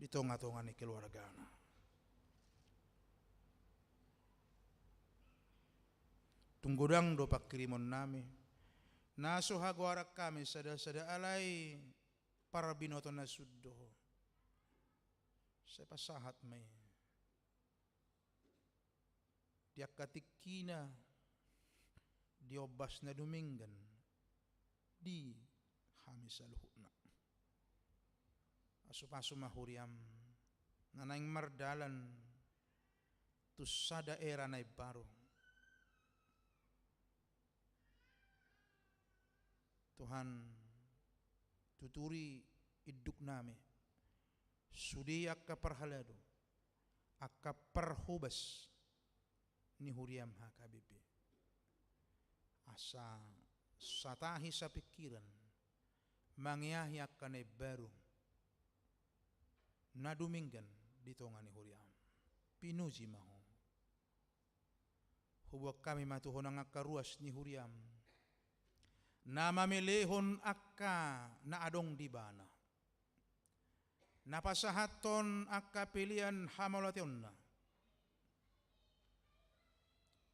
tonga-tonga ni keluargana. Tunggudang do pakirimon nami naso hagwarak kami sada-sada alay para binoto na suddo sa pasahat may diak katikina diobas na duminggan di kami sa luhut na asupaso mahuriam nanaing mardalan tu sa daerah na ibaro Tuhan tuturi iduk nami sudi akka parhalado akka parhubas ni huriam hakabibi asa satahi sa pikiran mangyahi akka na baru na duminggan dito nga ni huriam pinuji maho huwag kami matuhon ang akaruas ni huriam na mamilihon akka na adong dibana napasahaton akka pilihan hamalation na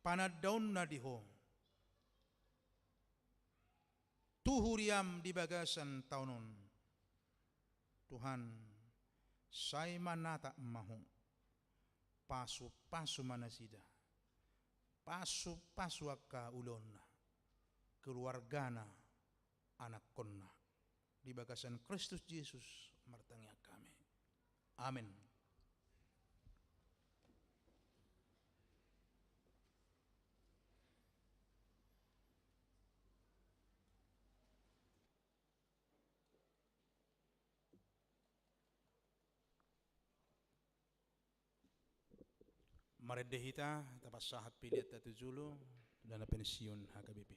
panadaon na diho tuhuriam di bagasan taunon Tuhan say manata maho pasu-pasu manasida pasu-pasu akka ulon na keluargana anak konna di bagasan Kristus Yesus martangnya kami amin. Maredehita tapas sahat pilit tatu julu dan pensiun hakabibi.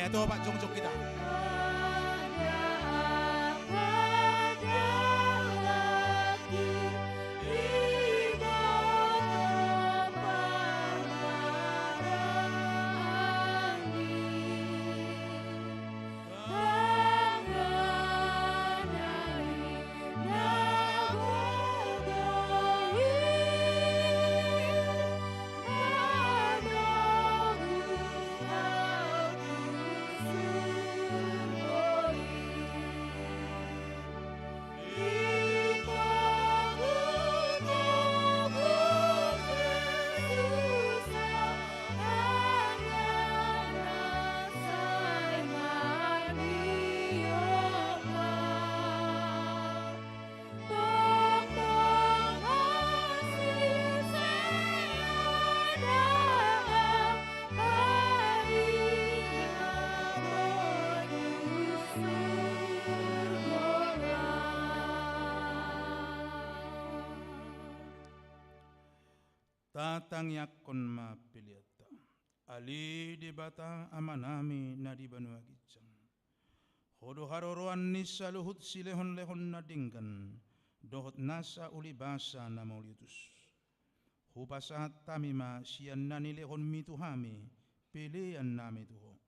Haleluya. Itu Pak Jongjong kita. Tatang yakon ma piliata ali di bata amanami na di banua gijang hodo haroroan nisa luhut silehon lehon nadinggan dohot nasa uli basa na mauliutus hupasahat tamima sian nani lehon mituhami pilian nami tuho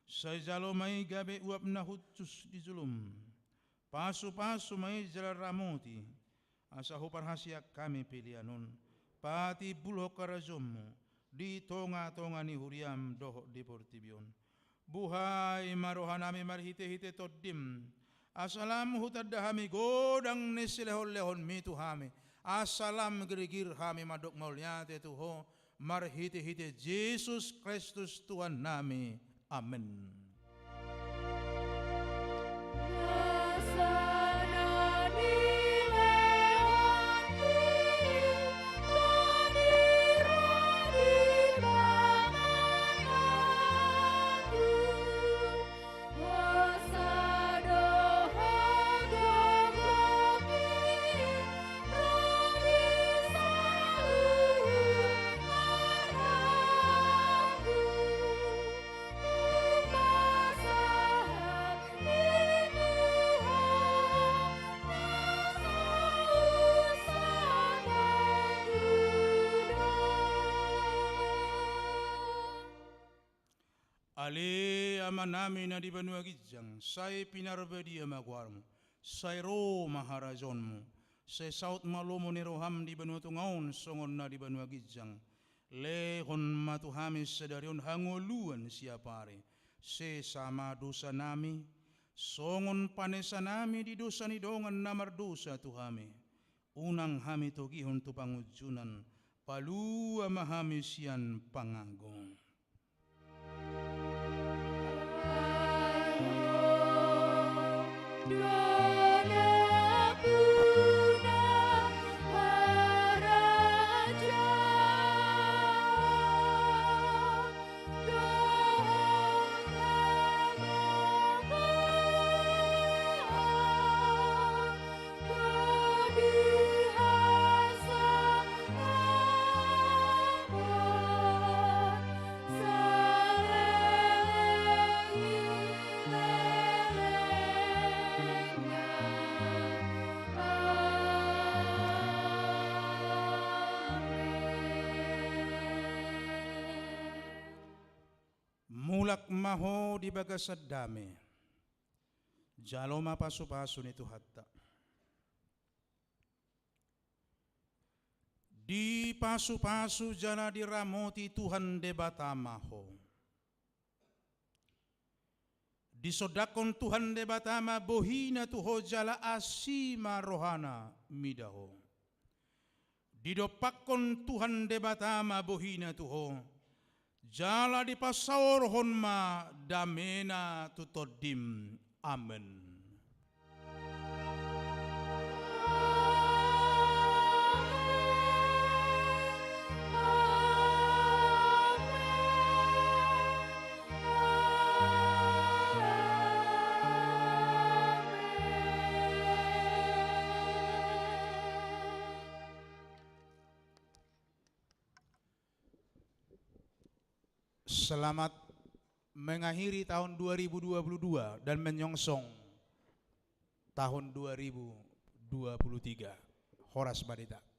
sajalo mai gabe uap na hutus di zulum pasu mai jalan ramoti asa huparhasiak kami pilianon pati bulo karazomu di tonga ni huriam doh di portibion buhai marohanami marhite-hite todim asalam hutadahami godang nesilehon-lehon mituhami asalam gerigir hami madok mauliate tuho marhite-hite Yesus Kristus Tuhan nami amin. Ale amanami na di banua gijang, say pinarbedi amagwarmo, say ro maharajonmu, say saut malumo ni roham di banua tungaon songon na di banua gijang, lehon matuhami sedarion hangoluan siapare, se sama dosa nami, songon panesa nami di dosa ni dongan namar dosa tuhami, unang hami togihon tu pangujunan, palu amahami sian pangagong. Mulak maho di bagasad dame, jaloma pasu-pasu nitu hatta. Di pasu-pasu jana diramoti Tuhan debata maho. Disodakon Tuhan debatama bohina tuho jala asima rohana midaho. Didopakon Tuhan debatama bohina tuho jala di pasaur honma damena tutodim. Amen. Selamat mengakhiri tahun 2022 dan menyongsong tahun 2023. Horas Barita.